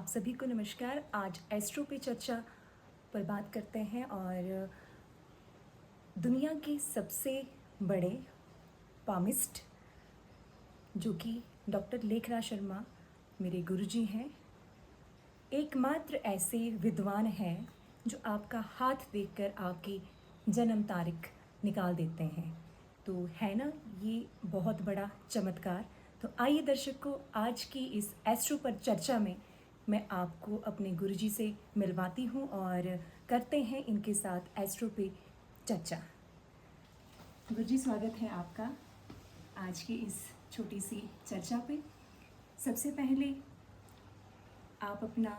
आप सभी को नमस्कार। आज एस्ट्रो पे चर्चा पर बात करते हैं और दुनिया के सबसे बड़े पामिस्ट जो कि डॉक्टर लेखराज शर्मा मेरे गुरुजी हैं, एकमात्र ऐसे विद्वान हैं जो आपका हाथ देखकर आपकी जन्म तारीख निकाल देते हैं। तो है ना ये बहुत बड़ा चमत्कार। तो आइए दर्शकों, आज की इस एस्ट्रो पर चर्चा में मैं आपको अपने गुरुजी से मिलवाती हूँ और करते हैं इनके साथ एस्ट्रो पे चर्चा। गुरुजी, स्वागत है आपका आज की इस छोटी सी चर्चा पे। सबसे पहले आप अपना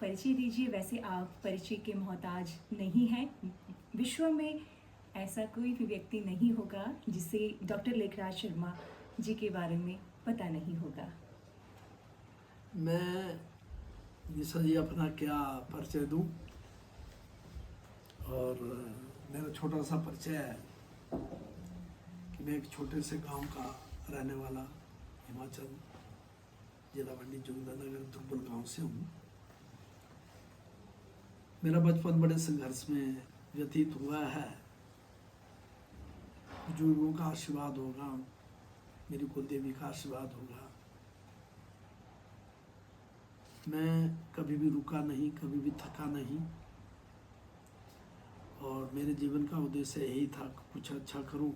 परिचय दीजिए। वैसे आप परिचय के मोहताज नहीं हैं। विश्व में ऐसा कोई भी व्यक्ति नहीं होगा जिसे डॉक्टर लेखराज शर्मा जी के बारे में पता नहीं होगा। मैं निशा जी अपना क्या परिचय दूं, और मेरा छोटा सा परिचय है कि मैं एक छोटे से गांव का रहने वाला हिमाचल जिला मंडी जोगिंद्रनगर दुर्बल गांव से हूं। मेरा बचपन बड़े संघर्ष में व्यतीत हुआ है। बुजुर्गों का आशीर्वाद होगा, मेरी कुलदेवी का आशीर्वाद होगा। मैं कभी भी रुका नहीं, कभी भी थका नहीं, और मेरे जीवन का उद्देश्य यही था कि कुछ अच्छा करूं।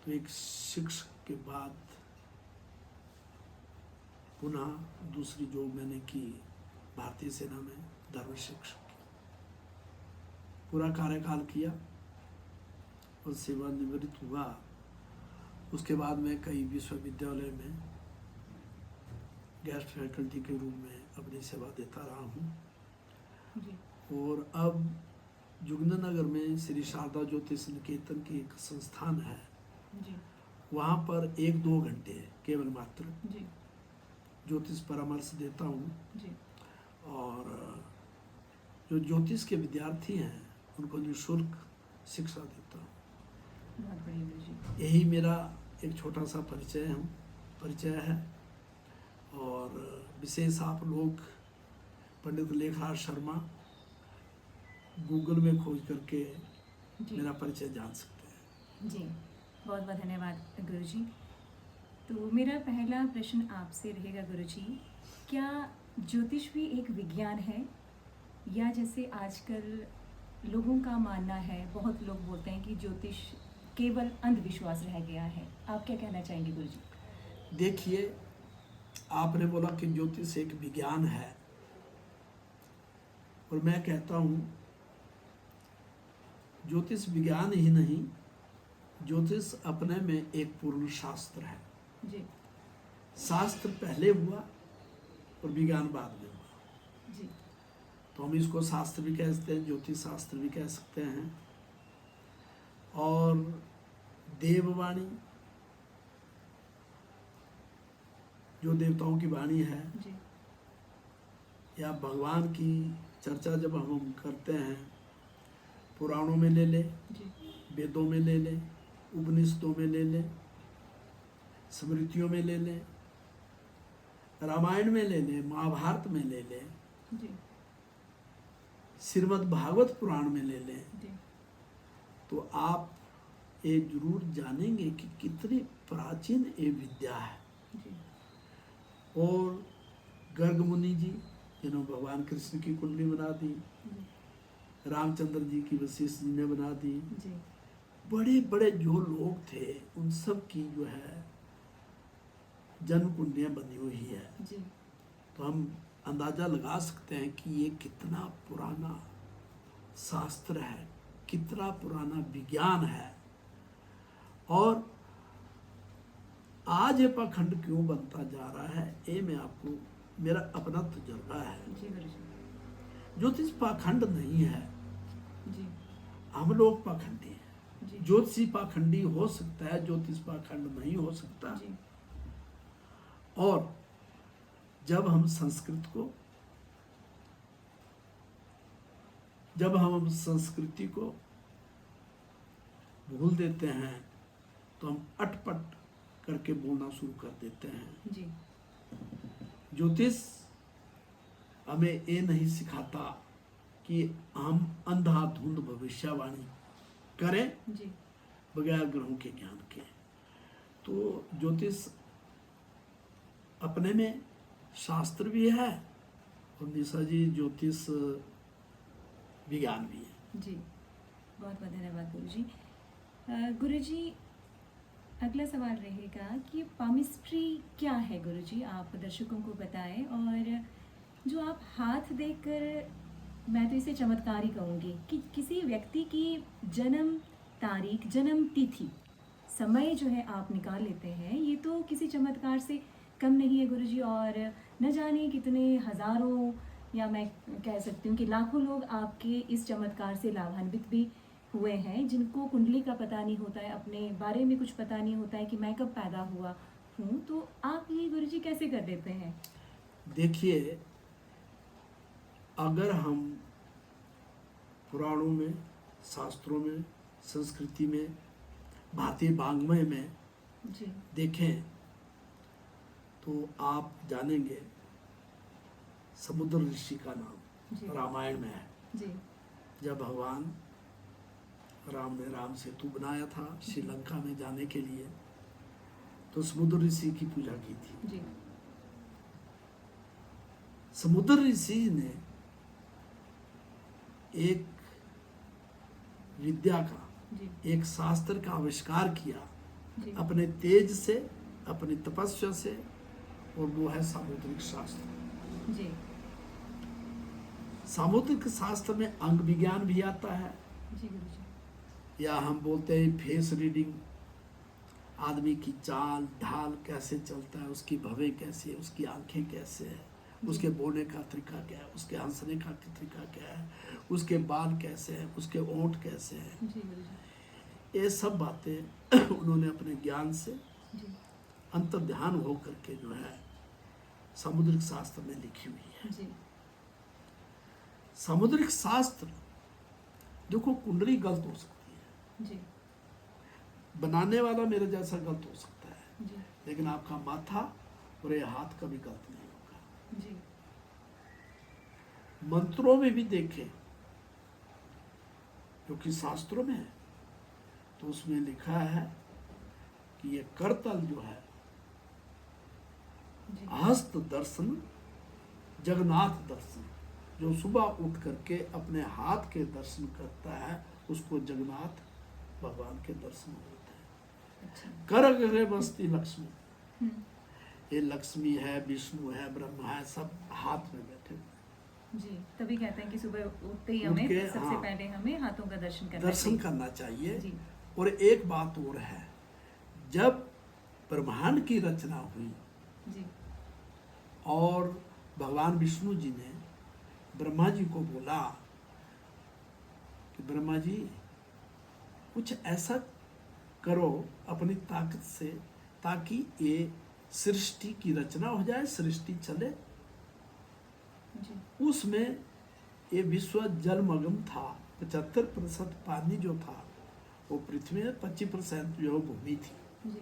तो एक शिक्षक के बाद पुनः दूसरी जॉब मैंने की भारतीय सेना में, धर्म शिक्षक की। पूरा कार्यकाल किया और सेवानिवृत्त हुआ। उसके बाद मैं कई विश्वविद्यालय में गेस्ट फैकल्टी के रूप में अपनी सेवा देता रहा हूँ। जी। और अब जोगिंद्रनगर में श्री शारदा ज्योतिष निकेतन की एक संस्थान है, जी। वहाँ पर 1-2 घंटे केवल मात्र जी। ज्योतिष परामर्श देता हूँ। जी। और जो ज्योतिष के विद्यार्थी हैं उनको निःशुल्क शिक्षा देता हूँ। बहुत बढ़िया गुरुजी। यही मेरा एक छोटा सा परिचय है। और विशेष आप लोग पंडित लेखराज शर्मा गूगल में खोज करके मेरा परिचय जान सकते हैं। जी, बहुत बहुत धन्यवाद गुरुजी। तो मेरा पहला प्रश्न आपसे रहेगा गुरुजी, क्या ज्योतिष भी एक विज्ञान है, या जैसे आजकल लोगों का मानना है, बहुत लोग बोलते हैं कि ज्योतिष केवल अंधविश्वास रह गया है। आप क्या कहना चाहेंगे गुरुजी? देखिए, आपने बोला कि ज्योतिष एक विज्ञान है, और मैं कहता हूँ ज्योतिष विज्ञान ही नहीं, ज्योतिष अपने में एक पूर्ण शास्त्र है। जी। शास्त्र पहले हुआ और विज्ञान बाद में हुआ। जी। तो हम इसको शास्त्र भी कह सकते हैं, ज्योतिष शास्त्र भी कह सकते हैं। और देववाणी, जो देवताओं की वाणी है, जी। या भगवान की चर्चा जब हम करते हैं, पुराणों में ले ले, जी। वेदों में ले ले, उपनिषदों में ले ले, स्मृतियों में ले ले, रामायण में ले ले, महाभारत में ले ले, जी। श्रीमद् भागवत पुराण में ले ले, जी। तो आप ये जरूर जानेंगे कि कितनी प्राचीन ये विद्या है। जी। और गर्ग मुनि जी जिन्होंने भगवान कृष्ण की कुंडली बना दी, जी। रामचंद्र जी की वशिष्ठ जी ने बना दी, जी। बड़े बड़े जो लोग थे उन सब की जो है जन्म कुंडलियाँ बनी हुई है। जी। तो हम अंदाजा लगा सकते हैं कि ये कितना पुराना शास्त्र है, कितना पुराना विज्ञान है। और आज ये पाखंड क्यों बनता जा रहा है, ये मैं आपको, मेरा अपना तजुर्बा है। जी गुरुजी। ज्योतिष पाखंड नहीं है, जी। हम लोग पाखंडी हैं। जी। ज्योतिषी पाखंडी हो सकता है, ज्योतिष पाखंड नहीं हो सकता। जी। और जब हम संस्कृति को भूल देते हैं तो हम अटपट करके बोलना शुरू कर देते हैं। जी। ज्योतिष हमें ये नहीं सिखाता कि हम अंधाधुंध भविष्यवाणी करें जी बगैर ग्रहों के ज्ञान के। तो ज्योतिष अपने में शास्त्र भी है और निशा जी ज्योतिष विज्ञान भी है। जी, बहुत बहुत धन्यवाद गुरुजी। गुरुजी, अगला सवाल रहेगा कि पामिस्ट्री क्या है गुरुजी, आप दर्शकों को बताएं। और जो आप हाथ देखकर, मैं तो इसे चमत्कार ही कहूँगी कि किसी व्यक्ति की जन्म तारीख, जन्म तिथि, समय जो है आप निकाल लेते हैं, ये तो किसी चमत्कार से कम नहीं है गुरुजी। और न जाने कितने हज़ारों, या मैं कह सकती हूँ कि लाखों लोग आपके इस चमत्कार से लाभान्वित भी हुए हैं, जिनको कुंडली का पता नहीं होता है, अपने बारे में कुछ पता नहीं होता है कि मैं कब पैदा हुआ हूँ। तो आप ये गुरुजी कैसे कर देते हैं? देखिए, अगर हम पुराणों में, शास्त्रों में, संस्कृति में, भारतीय वाङ्मय में जी देखें तो आप जानेंगे समुद्र ऋषि का नाम जी रामायण में है। जी जब भगवान राम ने राम सेतु बनाया था श्रीलंका में जाने के लिए, तो समुद्र ऋषि की पूजा की थी। जी समुद्र ऋषि ने एक विद्या का, जी एक शास्त्र का आविष्कार किया जी अपने तेज से, अपनी तपस्या से, और वो है सामुद्रिक शास्त्र। जी सामुद्रिक शास्त्र में अंग विज्ञान भी आता है, जी गुरुजी। या हम बोलते हैं फेस रीडिंग, आदमी की चाल ढाल कैसे चलता है, उसकी भवें कैसी है, उसकी आंखें कैसे है, उसके बोलने का तरीका क्या है, उसके हंसने का तरीका क्या है, उसके बाल कैसे हैं, उसके ओंठ कैसे हैं, जी गुरुजी। ये सब बातें उन्होंने अपने ज्ञान से जी अंतर्ध्यान हो करके जो है सामुद्रिक शास्त्र में लिखी हुई है। जी सामुद्रिक शास्त्र, देखो कुंडली गलत हो सकती है, जी बनाने वाला मेरे जैसा गलत हो सकता है, जी लेकिन आपका माथा और ये हाथ कभी गलत नहीं होगा। जी मंत्रों में भी देखें, क्योंकि शास्त्रों में है, तो उसमें लिखा है कि ये करतल जो है, जी हस्त दर्शन, जगन्नाथ दर्शन, जो सुबह उठ करके अपने हाथ के दर्शन करता है उसको जगन्नाथ भगवान के दर्शन होते हैं। अच्छा। कर गृह बसती लक्ष्मी, हम्म, ये लक्ष्मी है, विष्णु है, ब्रह्मा है, सब हाथ में बैठे हुए जी, तभी कहते हैं कि सुबह उठते ही उठ हमें के, सबसे हाँ, पहले हमें हाथों का दर्शन करना दर्शन चाहिए। करना चाहिए। जी और एक बात और है, जब ब्रह्मांड की रचना हुई जी और भगवान विष्णु जी ने ब्रह्मा जी को बोला कि ब्रह्मा जी कुछ ऐसा करो अपनी ताकत से ताकि ये सृष्टि की रचना हो जाए, सृष्टि चले। जी उसमें ये विश्व जलमग्न था, 75% पानी जो था वो पृथ्वी में, 25% जो भूमि थी। जी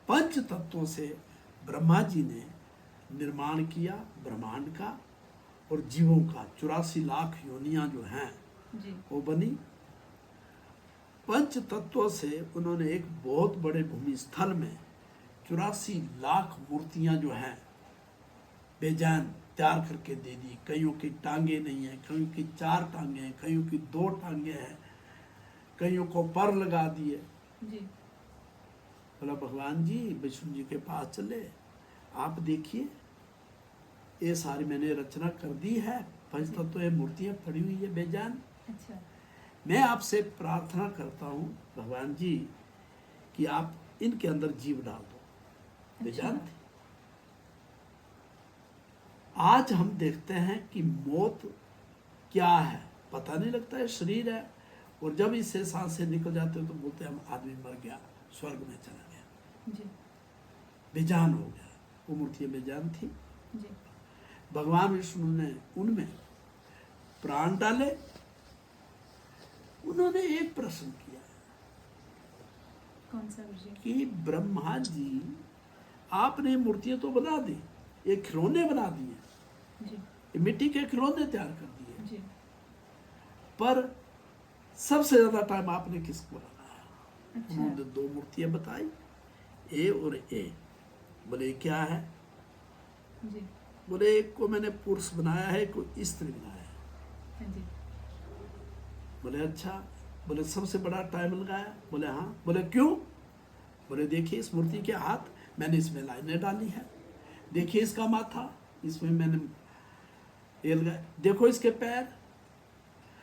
पंच तत्वों से ब्रह्मा जी ने निर्माण किया ब्रह्मांड का और जीवों का, 84 लाख योनियां जो हैं जी वो बनी। पंच तत्वों से उन्होंने एक बहुत बड़े भूमि स्थल में 84 लाख मूर्तियां जो हैं बेजान तैयार करके दे दी। कईयों की टांगे नहीं है, कईयों की 4 टांगे हैं, कईयों की 2 टांगे हैं, कईयों को पर लगा दिए। जी बोला भगवान जी विष्णु जी के पास चले, आप देखिए ये सारी मैंने रचना कर दी है, पंच तत्व ये मूर्तियां पड़ी हुई है बेजान। अच्छा। मैं आपसे प्रार्थना करता हूँ भगवान जी कि आप इनके अंदर जीव डाल दो। बेजान अच्छा। थे। आज हम देखते हैं कि मौत क्या है पता नहीं लगता है, शरीर है, और जब इससे सांसें निकल जाते हैं तो बोलते हैं हम आदमी मर गया, स्वर्ग में चला गया, जी बेजान हो गया। वो मूर्तियां बेजान थी। जी भगवान विष्णु ने उनमें प्राण डाले। उन्होंने एक प्रश्न किया कौन सा गुरुजी? कि ब्रह्मा जी आपने मूर्तियां तो बना दी, ये खिलौने बना दिए, जी ये मिट्टी के खिलौने तैयार कर दिए, जी पर सबसे ज्यादा टाइम आपने किसको लगाया? अच्छा उन्होंने दो मूर्तियां बताई, ए और ए। बोले क्या है? जी बोले एक को मैंने पुरुष बनाया है, एक को स्त्री बनाया है। हाँ जी बोले अच्छा। बोले सबसे बड़ा टाइम लगाया? बोले हाँ। बोले क्यों? बोले देखिए इस मूर्ति के हाथ, मैंने इसमें लाइनें डाली है, देखिए इसका माथा, इसमें मैंने ये लगाया, देखो इसके पैर,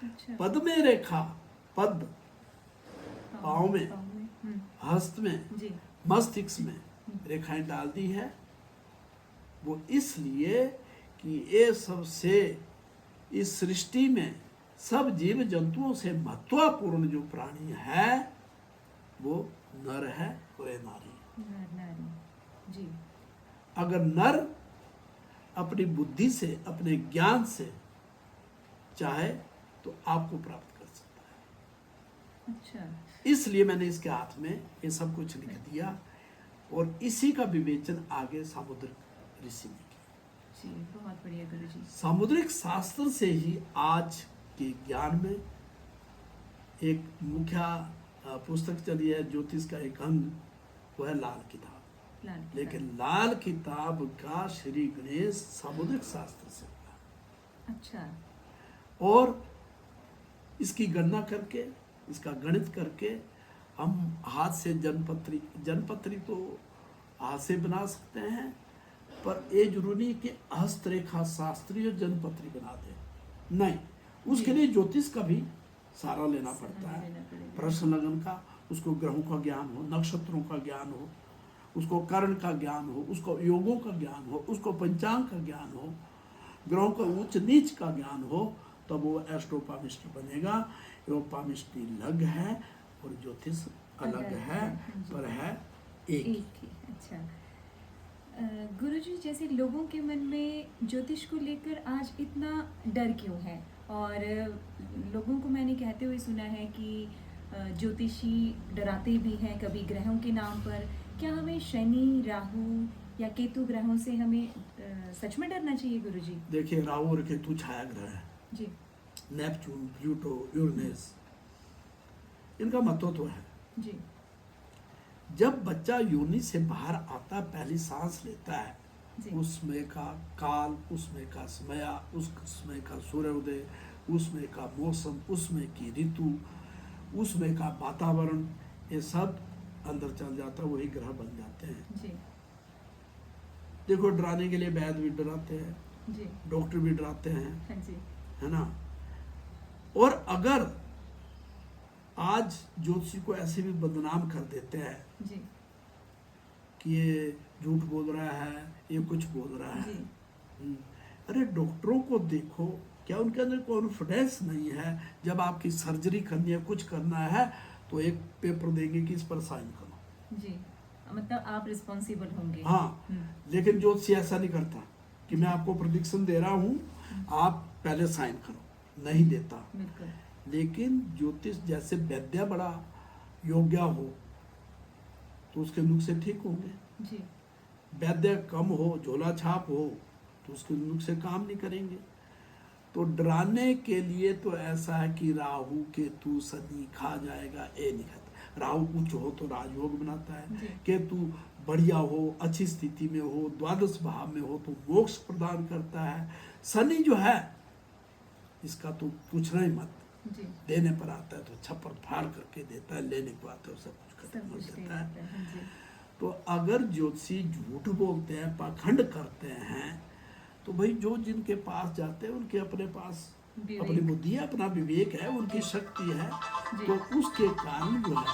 अच्छा पद में रेखा, पद पाँव में, पाँव में हस्त में, जी मस्तिष्क में रेखाएं डाल दी है। वो इसलिए कि ये सबसे इस सृष्टि में सब जीव जंतुओं से महत्वपूर्ण जो प्राणी है वो नर है और ये नारी है। नारी जी अगर नर अपनी बुद्धि से, अपने ज्ञान से चाहे तो आपको प्राप्त कर सकता है। अच्छा इसलिए मैंने इसके हाथ में ये सब कुछ लिख दिया और इसी का विवेचन आगे सामुद्रिक ऋषि ने किया। जी बहुत बढ़िया गुरु जी सामुद्रिक शास्त्र से ही आज के ज्ञान में एक मुख्य पुस्तक चली है, ज्योतिष का एक अंग, वो है लाल किताब। लाल किताब। लेकिन लाल किताब का श्री गणेश सामुद्रिक शास्त्र से हुआ अच्छा और इसकी गणना करके, इसका गणित करके हम हाथ से जनपत्री तो हाथ से बना सकते हैं, पर ये जरूरी कि हस्तरेखा शास्त्रीय जनपत्री बना दे नहीं, उसके लिए ज्योतिष का भी सहारा लेना पड़ता है। प्रश्न लगन का, उसको ग्रहों का ज्ञान हो, नक्षत्रों का ज्ञान हो, उसको कर्ण का ज्ञान हो, उसको योगों का ज्ञान हो, उसको पंचांग का ज्ञान हो, ग्रहों का उच्च नीच का ज्ञान हो, तब वो एस्ट्रोपामिस्ट्री बनेगा। एस्ट्रोपामिस्ट्री अलग है और ज्योतिष अलग है, पर है एक ही। अच्छा गुरुजी, जैसे लोगों के मन में ज्योतिष को लेकर आज इतना डर क्यों है? और लोगों को मैंने कहते हुए सुना है कि ज्योतिषी डराते भी हैं कभी ग्रहों के नाम पर। क्या हमें शनि, राहु या केतु ग्रहों से हमें सच में डरना चाहिए गुरुजी? देखिए राहु और केतु छाया ग्रह है जी नेपच्यून, प्लूटो, यूरेनस, इनका महत्व है। जी जब बच्चा योनि से बाहर आता, पहली सांस लेता है, जी उसमें का काल, उसमें का समय, उसमें का सूर्योदय, उसमें का मौसम, उसमें की ऋतु, उसमें का वातावरण, ये सब अंदर चल जाता है, वही ग्रह बन जाते हैं। जी देखो डराने के लिए वैद्य भी डराते हैं, जी डॉक्टर भी डराते हैं, हाँ जी है ना। और अगर आज ज्योतिषी को ऐसे भी बदनाम कर देते हैं जी कि ये झूठ बोल रहा है, ये कुछ बोल रहा है। जी अरे डॉक्टरों को देखो, क्या उनके अंदर कॉन्फिडेंस नहीं है? जब आपकी सर्जरी करनी है, कुछ करना है, तो एक पेपर देंगे कि इस पर साइन करो। जी मतलब आप रिस्पॉन्सिबल होंगे। हाँ, लेकिन ज्योतिषी ऐसा नहीं करता कि मैं आपको प्रेडिक्शन दे रहा हूँ, आप पहले साइन करो, नहीं देता। बिल्कुल लेकिन ज्योतिष जैसे वैद्य बड़ा योग्य हो तो उसके नुस्खे ठीक होंगे, जी वैद्य कम हो, झोला छाप हो, तो उसके नुस्खे काम नहीं करेंगे। तो डराने के लिए तो ऐसा है कि राहु केतु शनि खा जाएगा, ये नहीं खाता। राहु उच्च हो तो राजयोग बनाता है, जी। केतु बढ़िया हो, अच्छी स्थिति में हो, द्वादश भाव में हो तो मोक्ष प्रदान करता है। शनि जो है इसका तो पूछना ही मत, जी देने पर आता है तो छप्पर फाड़ करके देता है, लेने को आता है सब कुछ खत्म सब कर कुछ दे देता है। देता है। जी तो अगर ज्योतिषी झूठ बोलते हैं, पाखंड करते हैं, तो भाई जो जिनके पास जाते हैं उनके अपने पास विवेक। अपनी बुद्धि है, अपना विवेक है, उनकी शक्ति है, जी। तो उसके कारण जो है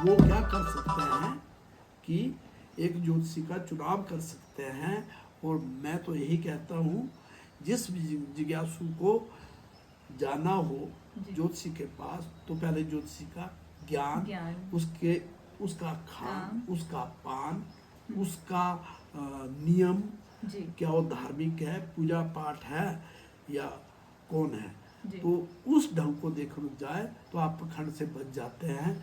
वो क्या कर सकते हैं कि एक ज्योतिषी का चुनाव कर सकते हैं। और मैं तो यही कहता हूँ, जिस भी जिज्ञासु को जाना हो जी। ज्योतिषी के पास, तो पहले ज्योतिषी का ज्ञान, ज्ञान, उसका खान, काम, उसका पान, उसका नियम, जी क्या वो धार्मिक है, पूजा पाठ है या कौन है, जी तो उस ढंग को देख जाए तो आप पखंड से बच जाते हैं।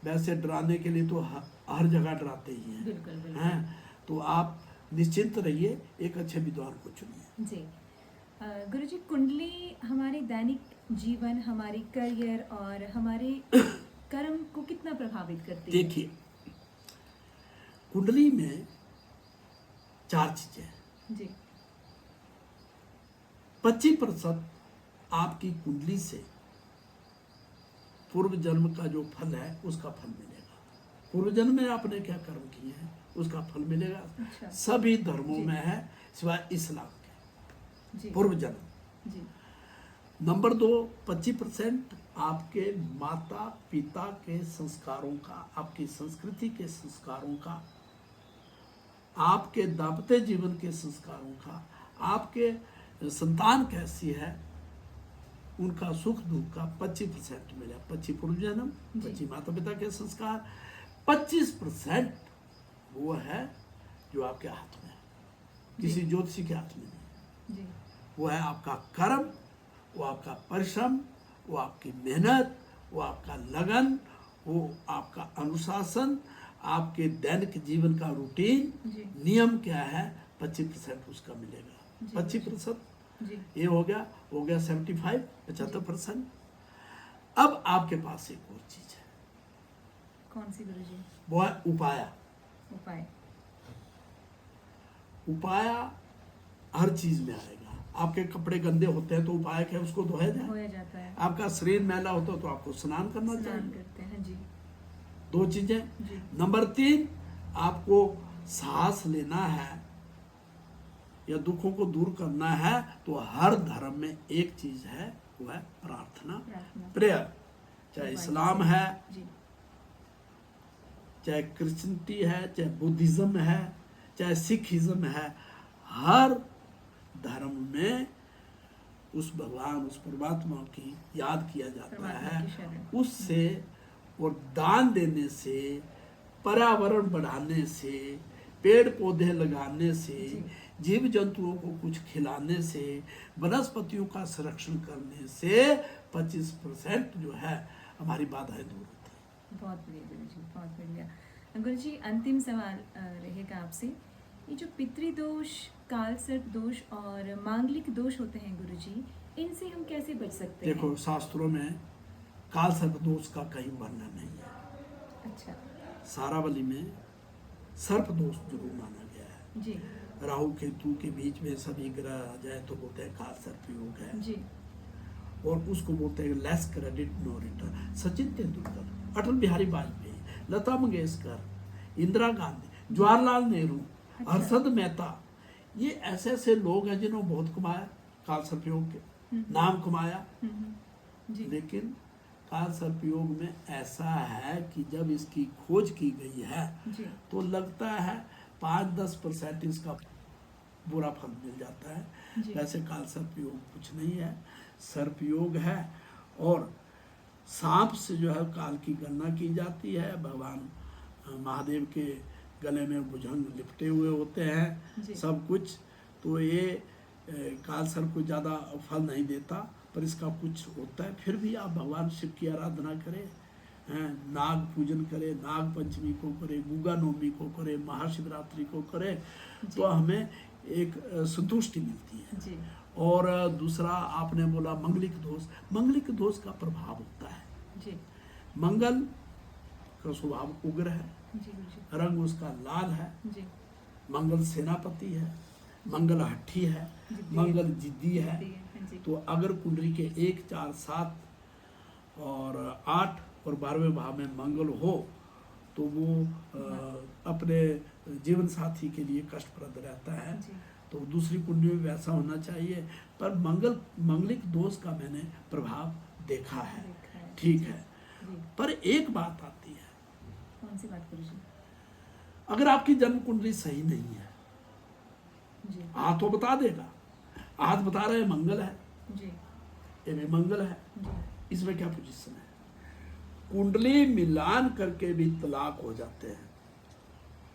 वैसे डराने के लिए तो हर जगह डराते ही हैं, बिल्कुल बिल्कुल हैं। तो आप निश्चिंत रहिए, एक अच्छे विद्वान को चुनिए। जी गुरुजी, कुंडली हमारे दैनिक जीवन, हमारे करियर और हमारे कर्म को कितना प्रभावित करती है? देखिए, कुंडली में 4 चीजें हैं। जी 25% आपकी कुंडली से पूर्व जन्म का जो फल है उसका फल मिलेगा। पूर्व जन्म में आपने क्या कर्म किए हैं उसका फल मिलेगा। अच्छा। सभी धर्मों जी। में है सिवाय इस्लाम के, जी पूर्व जन्म। जी नंबर 2, 25% आपके माता पिता के संस्कारों का, आपकी संस्कृति के संस्कारों का, आपके दाम्पत्य जीवन के संस्कारों का, आपके संतान कैसी है उनका सुख दुख का 25% मिला। 25 पूर्व जन्म, 25 माता पिता के संस्कार, 25% वो है जो आपके हाथ में है, किसी ज्योतिषी के हाथ में नहीं। जी वो है आपका कर्म, वो आपका परिश्रम, वो आपकी मेहनत, वो आपका लगन, वो आपका अनुशासन, आपके दैनिक जीवन का रूटीन, जी नियम क्या है, 25% उसका मिलेगा। 25% जी ये हो गया 75%। अब आपके पास एक और चीज है, कौन सी गुरुजी? वो है उपाया। उपाय। उपाया हर चीज में आएगा। आपके कपड़े गंदे होते हैं तो उपाय क्या है, उसको धोया जाए। होया जाता है। आपका शरीर मैला होता है तो आपको स्नान करना स्नान चाहिए। करते हैं। जी 2 चीजें। जी नंबर 3, आपको सांस लेना है या दुखों को दूर करना है तो हर धर्म में एक चीज है, वो है प्रार्थना, प्रार्थना। प्रेयर। चाहे इस्लाम है, जी चाहे क्रिश्चियनिटी है, चाहे बुद्धिज्म है, चाहे सिखिज्म है, हर धर्म में उस भगवान, उस परमात्मा की याद किया जाता परमात्मा है। की शरण। उससे और दान देने से, पर्यावरण बढ़ाने से, पेड़ पौधे लगाने से, जी। जीव जंतुओं को कुछ खिलाने से, वनस्पतियों का संरक्षण करने से 25% जो है हमारी बाधाएं दूर होती हैं। बहुत बढ़िया गुरुजी, बहुत बढ़िया। गुरुजी, अंतिम सवाल रहेगा आपसे। ये जो पितृदोष, कालसर्प दोष और मांगलिक दोष होते हैं गुरुजी, इनसे हम कैसे बच सकते हैं? देखो, शास्त्रों में काल सर्प दोष का कहीं वर्णन नहीं है। अच्छा। सारावली में सर्प दोष जरूर माना गया है। जी राहु केतु के बीच में सभी ग्रह आ जाए तो बोलते हैं काल सर्प योग है। जी और उसको बोलते हैं less credit no return. Sachin Tendulkar, Atal Bihari Vajpayee, Lata Mangeshkar, Indira Gandhi, Jawaharlal Nehru, अच्छा। हर्षद मेहता, ये ऐसे ऐसे लोग हैं जिन्होंने बहुत कमाया काल सर्प योग के, नाम कमाया। जी लेकिन काल सर्प योग में ऐसा है कि जब इसकी खोज की गई है जी तो लगता है 5-10% इसका बुरा फल मिल जाता है। जी। वैसे काल सर्प योग कुछ नहीं है, सर्प योग है। और सांप से जो है काल की गणना की जाती है। भगवान महादेव के गले में भुजंग लिपटे हुए होते हैं, जी। सब कुछ। तो ये काल सर्प को ज़्यादा फल नहीं देता, पर इसका कुछ होता है। फिर भी आप भगवान शिव की आराधना करें, नाग पूजन करें, नाग पंचमी को करें, गुगा नवमी को करें, महाशिवरात्रि को करें, तो हमें एक संतुष्टि मिलती है। जी और दूसरा आपने बोला मंगलिक दोष। मंगलिक दोष का प्रभाव होता है, जी मंगल का स्वभाव उग्र है, जी गुरुजी। रंग उसका लाल है, जी मंगल सेनापति है, मंगल हट्ठी है, जिद्दी मंगल जिद्दी है। जी तो अगर कुंडली के 1, 4, 7 और 8 और 12वें भाव में मंगल हो तो वो अपने जीवन साथी के लिए कष्टप्रद रहता है। जी तो दूसरी कुंडली में वैसा होना चाहिए। पर मंगलिक दोष का मैंने प्रभाव देखा है, देखा है। ठीक जी, है। जी। पर एक बात आती है, कौन सी बात गुरुजी? अगर आपकी जन्म कुंडली सही नहीं है, जी हाथ तो बता देगा, हाथ बता रहे मंगल है, जी ये भी मंगल है, जी इसमें क्या पोजीशन है? कुंडली मिलान करके भी तलाक हो जाते हैं।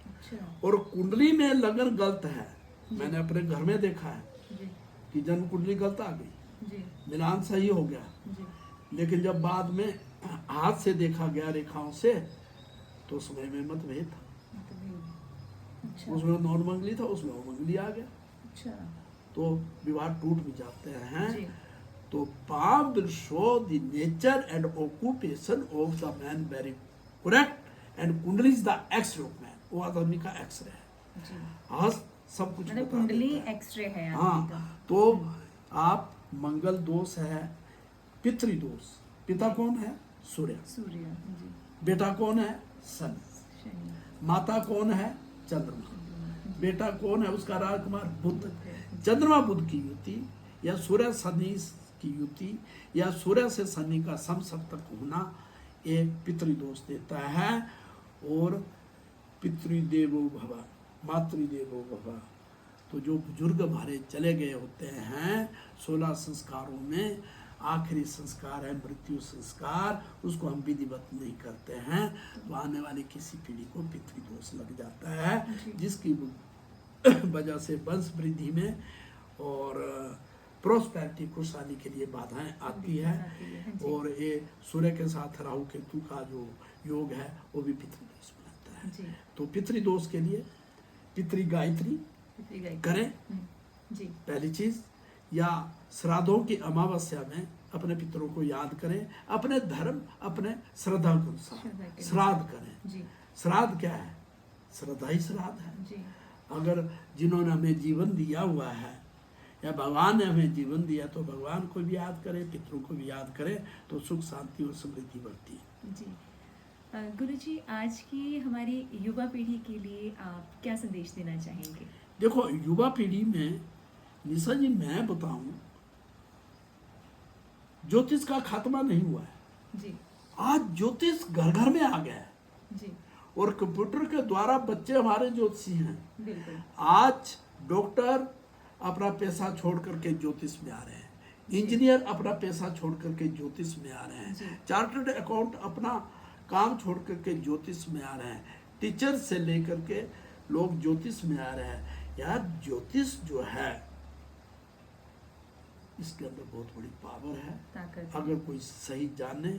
अच्छा। और कुंडली में लगन गलत है, मैंने अपने घर में देखा है जी कि जन्म कुंडली गलत आ गई, जी मिलान सही हो गया, जी लेकिन जब बाद में हाथ से देखा गया रेखाओं से तो समय में मतभेद था। मतलब अच्छा उसमें नॉन मंगली था, उसमें मंगली आ गया, अच्छा तो विवाह टूट भी जाते हैं। जी तो palm will show the nature and occupation of the man very correct, and कुंडली is the X-ray of man, वो आदमी का एक्सरे है। जी हाँ, सब कुछ मतलब बता कुंडली देता है। एक्सरे है हाँ, आदमी का। तो आप मंगल दोष है, पितृ दोष, पिता कौन है? सूर्य, सूर्य जी बेटा कौन है? सन, शनि माता कौन है? चंद्रमा, जी, बेटा कौन है उसका? राजकुमार बुध। बुध है, जी। चंद्रमा बुध की युति या सूर्य शनि की युति या सूर्य से शनि का समसप्तक होना एक पितृदोष देता है। और पितृदेवो भव, मातृदेवो भव, तो जो बुजुर्ग हमारे चले गए होते हैं 16 संस्कारों में, आखिरी संस्कार है मृत्यु संस्कार, उसको हम विधिवत नहीं करते हैं, तो आने वाली किसी पीढ़ी को पितृदोष लग जाता है, जी। जिसकी वजह से वंश वृद्धि में और प्रोस्पेरिटी, खुशहाली के लिए बाधाएं आती है। जी। और ये सूर्य के साथ राहु केतु का जो योग है वो भी पितृदोष बनाता है। जी तो पितृदोष के लिए पितृ गायत्री करें जी पहली चीज, या श्राद्धों की अमावस्या में अपने पितरों को याद करें, अपने धर्म अपने श्रद्धा के अनुसार श्राद्ध करें। जी श्राद्ध क्या है? श्रद्धा ही श्राद्ध है। जी अगर जिन्होंने हमें जीवन दिया हुआ है या भगवान ने हमें जीवन दिया, तो भगवान को भी याद करें, पितरों को भी याद करें, तो सुख शांति और समृद्धि बढ़ती है। जी गुरुजी, आज की हमारी युवा पीढ़ी के लिए आप क्या संदेश देना चाहेंगे? देखो, युवा पीढ़ी में निशा जी मैं बताऊं, ज्योतिष का खात्मा नहीं हुआ है। जी आज ज्योतिष घर घर में आ गया है, जी और कंप्यूटर के द्वारा बच्चे हमारे ज्योतिषी हैं। बिल्कुल। आज डॉक्टर अपना पैसा छोड़ करके ज्योतिष में आ रहे हैं, इंजीनियर अपना पैसा छोड़ करके ज्योतिष में आ रहे जी। हैं, चार्टर्ड अकाउंट अपना काम छोड़ करके ज्योतिष में आ रहे हैं, टीचर से लेकर के लोग ज्योतिष में आ रहे हैं। यार, ज्योतिष जो है इसके अंदर बहुत बड़ी पावर है। ताकत। अगर कोई सही जाने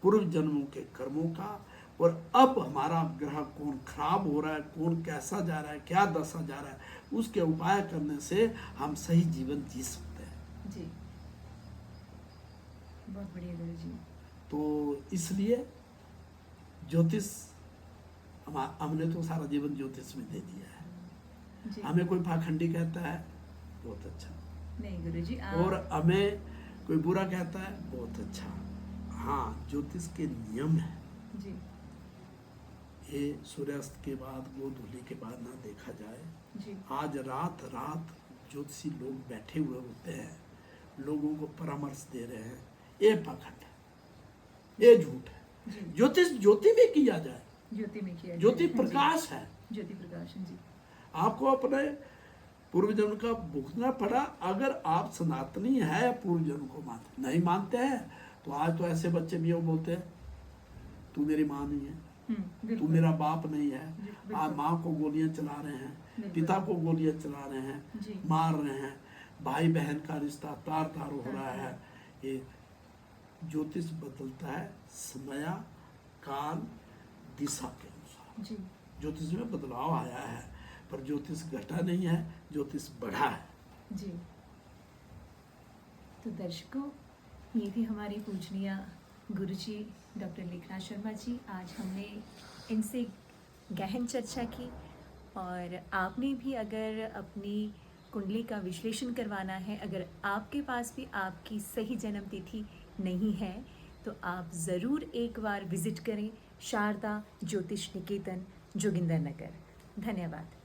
पूर्व जन्मों के कर्मों का, और अब हमारा ग्रह कौन खराब हो रहा है, कौन कैसा जा रहा है, क्या दशा जा रहा है, उसके उपाय करने से हम सही जीवन जी सकते हैं। जी बहुत बढ़िया गुरुजी। तो इसलिए ज्योतिष हमने तो सारा जीवन ज्योतिष में दे दिया है। जी हमें कोई पाखंडी कहता है बहुत अच्छा, नहीं गुरुजी और हमें कोई बुरा कहता है बहुत अच्छा। हाँ, ज्योतिष के नियम है। जी ये सूर्यास्त के बाद, गोधूली के बाद ना देखा जाए। जी आज रात रात ज्योतिषी लोग बैठे हुए होते हैं, लोगों को परामर्श दे रहे हैं, ये पाखंड है, ये झूठ है। जी ज्योतिष ज्योति में किया जाए, ज्योति में किया ज्योति जाए। प्रकाश है। ज्योति प्रकाश जी। आपको अपने पूर्व जन्म का भुगतना पड़ा। अगर आप सनातनी है, पूर्व जन्म को मानते नहीं मानते हैं, तो आज तो ऐसे बच्चे भी वो बोलते हैं तू मेरी माँ नहीं है, तू बिल्कुल। मेरा बाप नहीं है। बिल्कुल। आप माँ को गोलियां चला रहे हैं, बिल्कुल। पिता को गोलियां चला रहे हैं, जी मार रहे हैं, भाई बहन का रिश्ता तार तार हो रहा है। ये ज्योतिष बदलता है समय काल दिशा के अनुसार। जी ज्योतिष में बदलाव आया है, पर ज्योतिष घटा नहीं है, ज्योतिष बढ़ा है। जी। तो दर्शकों, ये थी हमारी पूजनीय गुरुजी डॉक्टर लेखनाथ शर्मा जी। आज हमने इनसे गहन चर्चा की, और आपने भी अगर अपनी कुंडली का विश्लेषण करवाना है, अगर आपके पास भी आपकी सही जन्म तिथि नहीं है, तो आप ज़रूर एक बार विज़िट करें शारदा ज्योतिष निकेतन, जोगिंदर नगर। धन्यवाद।